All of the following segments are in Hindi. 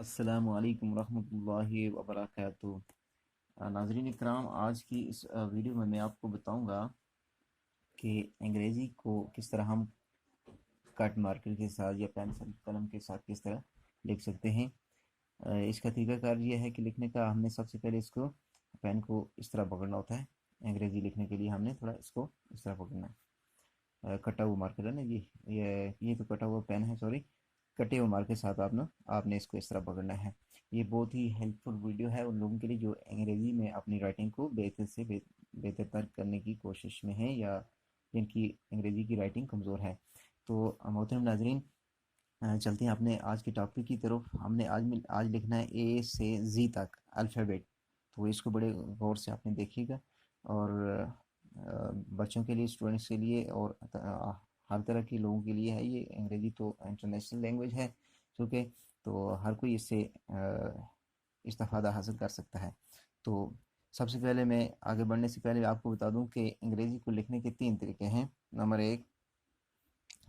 अस्सलामु अलैकुम रहमतुल्लाहि व बरकातुहू। नाज़रीन इकराम, आज की इस वीडियो में मैं आपको बताऊंगा कि अंग्रेज़ी को किस तरह हम कट मार्कर के साथ या पेंसिल कलम के साथ किस तरह लिख सकते हैं। इसका तरीकाकार ये है कि लिखने का हमने सबसे पहले इसको पेन को इस तरह पकड़ना होता है। अंग्रेज़ी लिखने के लिए हमने थोड़ा इसको इस तरह पकड़ना है। कटा हुआ मार्कर है ना, ये तो कटा हुआ पेन है, सॉरी। कटे हुए मार्कर के साथ आपने इसको इस तरह पकड़ना है। ये बहुत ही हेल्पफुल वीडियो है उन लोगों के लिए जो अंग्रेज़ी में अपनी राइटिंग को बेहतर तर करने की कोशिश में है, या जिनकी अंग्रेज़ी की राइटिंग कमज़ोर है। तो मोहतरम नाजरीन, चलते हैं अपने आज के टॉपिक की तरफ। हमने आज लिखना है ए से जी तक अल्फ़ाबेट। तो इसको बड़े गौर से आपने देखिएगा। और बच्चों के लिए, स्टूडेंट्स के लिए, और हर तरह के लोगों के लिए है। ये अंग्रेज़ी तो इंटरनेशनल लैंग्वेज है चूँकि, तो हर कोई इससे इस्तेफ़ादा हासिल कर सकता है। तो सबसे पहले मैं आगे बढ़ने से पहले आपको बता दूं कि अंग्रेज़ी को लिखने के 3 तरीके हैं। नंबर 1,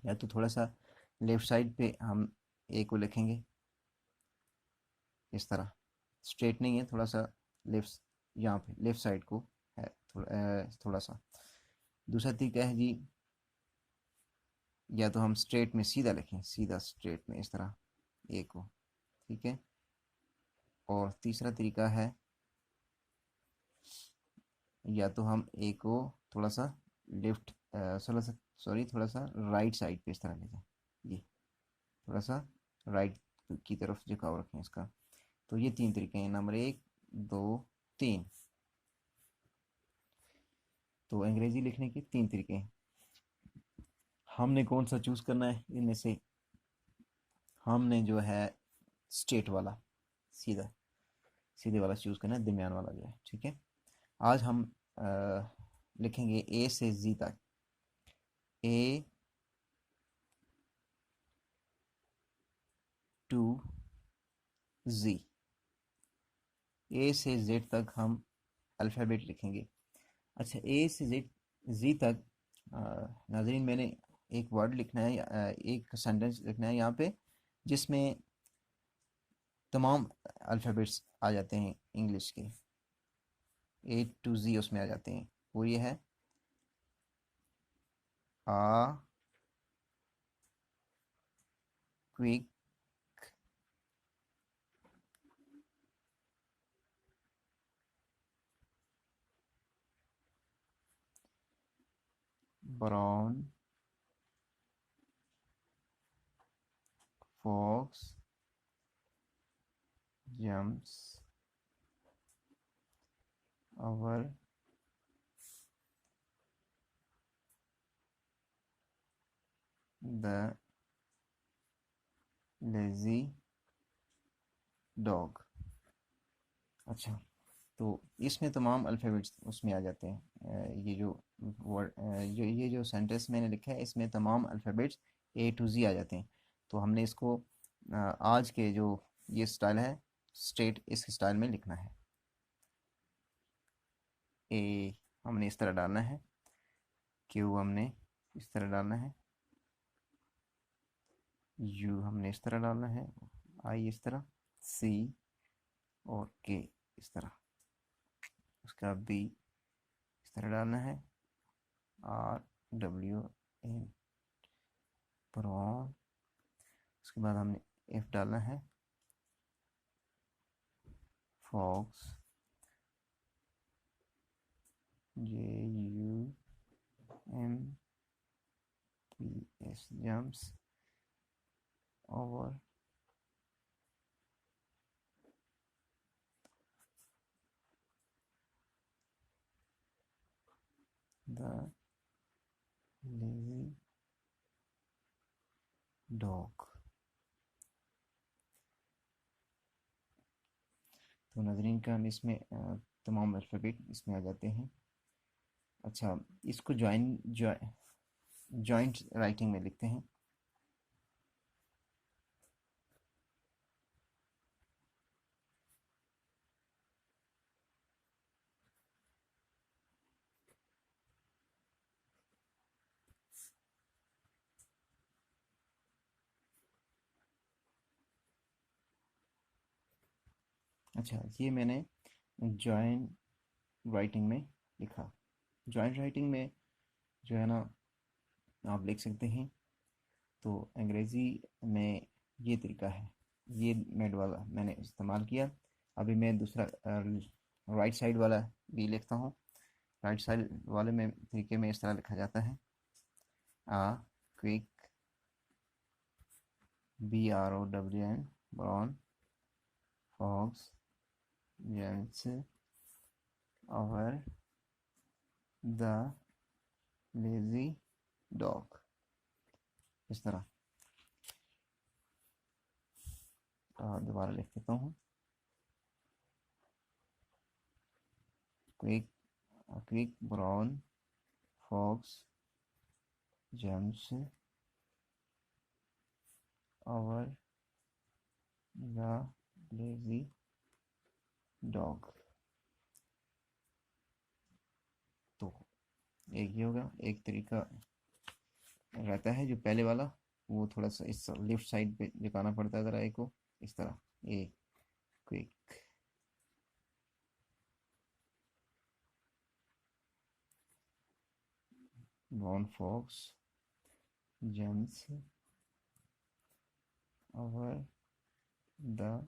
या तो थोड़ा सा लेफ़्ट साइड पे हम ए को लिखेंगे इस तरह, स्ट्रेट नहीं है, थोड़ा सा लेफ्ट, यहाँ पे लेफ़्ट साइड को है, थोड़ा सा। दूसरा तरीका है जी, या तो हम स्ट्रेट में सीधा लिखें, सीधा स्ट्रेट में इस तरह ए को, ठीक है। और तीसरा तरीका है, या तो हम ए को थोड़ा सा लेफ्ट, थोड़ा सा, सॉरी, थोड़ा सा राइट साइड पे इस तरह ले जाएं, ये थोड़ा सा राइट की तरफ झुकाव रखें इसका। तो ये 3 तरीके हैं, नंबर 1, 2, 3। तो अंग्रेजी लिखने के 3 तरीके हैं। हमने कौन सा चूज़ करना है इनमें से? हमने जो है स्ट्रेट वाला, सीधा सीधे वाला चूज़ करना है, दरमियान वाला जो है, ठीक है। आज हम लिखेंगे ए से जी तक। ए टू जी, ए से जेड तक हम अल्फ़ाबेट लिखेंगे। अच्छा, ए से जेड जी तक, नाज़रीन, मैंने एक वर्ड लिखना है, एक सेंटेंस लिखना है यहाँ पे, जिसमें तमाम अल्फ़ाबेट्स आ जाते हैं इंग्लिश के, ए टू जी उसमें आ जाते हैं। वो ये है: a, quick, brown, fox, jumps over the lazy dog. अच्छा, तो इसमें तमाम अल्फ़ाबेट्स उसमें आ जाते हैं। ये जो वर्ड, ये जो सेंटेंस मैंने लिखा है, इसमें तमाम अल्फ़ाबेट्स ए टू जी आ जाते हैं। तो हमने इसको आज के जो ये स्टाइल है, स्ट्रेट इस स्टाइल में लिखना है। ए हमने इस तरह डालना है, क्यू हमने इस तरह डालना है, यू हमने इस तरह डालना है, आई इस तरह, सी और के इस तरह, उसका बी इस तरह डालना है, आर, डब्ल्यू, एन, ब्राउन। उसके बाद हमने एफ डालना है, fox, J U M P S, jumps over the lazy dog. तो नाज़रीन का हम इसमें तमाम अल्फ़ाबेट इसमें आ जाते हैं। अच्छा, इसको जॉइंट राइटिंग में लिखते हैं। अच्छा, ये मैंने जॉइन राइटिंग में लिखा। जॉइंट राइटिंग में जो है ना, आप लिख सकते हैं। तो अंग्रेज़ी में ये तरीका है, ये मेड वाला मैंने इस्तेमाल किया। अभी मैं दूसरा राइट साइड वाला भी लिखता हूँ। राइट साइड वाले में तरीके में इस तरह लिखा जाता है, a quick, BROWN, brown fox jumps over the lazy dog. इस तरह दोबारा लिख देता हूँ। Quick, quick brown fox jumps over the lazy dog. तो एक ये होगा। एक तरीका रहता है जो पहले वाला, वो थोड़ा सा इस लेफ्ट साइड पे झुकाना पड़ता है ज़रा एक को, इस तरह। A quick brown fox jumps over the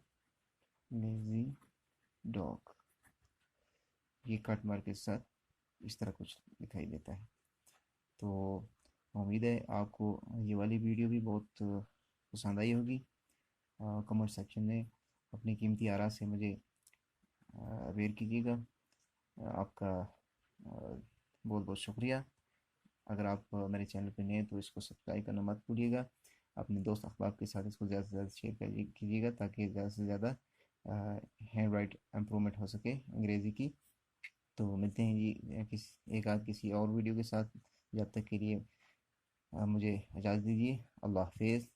lazy dog. ये कट मार के साथ इस तरह कुछ दिखाई देता है। तो उम्मीद है आपको ये वाली वीडियो भी बहुत पसंद आई होगी। कमेंट सेक्शन में अपनी कीमती आरा से मुझे अवेयर कीजिएगा। आपका बहुत बहुत शुक्रिया। अगर आप मेरे चैनल पर नए हैं तो इसको सब्सक्राइब करना मत भूलिएगा। अपने दोस्त अहबाब के साथ इसको ज़्यादा से ज़्यादा शेयर कीजिएगा, ताकि ज़्यादा से ज़्यादा हैंड राइट इम्प्रूवमेंट हो सके अंग्रेज़ी की। तो मिलते हैं जी एक आध किसी और वीडियो के साथ। जब तक के लिए मुझे इजाज़त दीजिए। अल्लाह हाफिज़।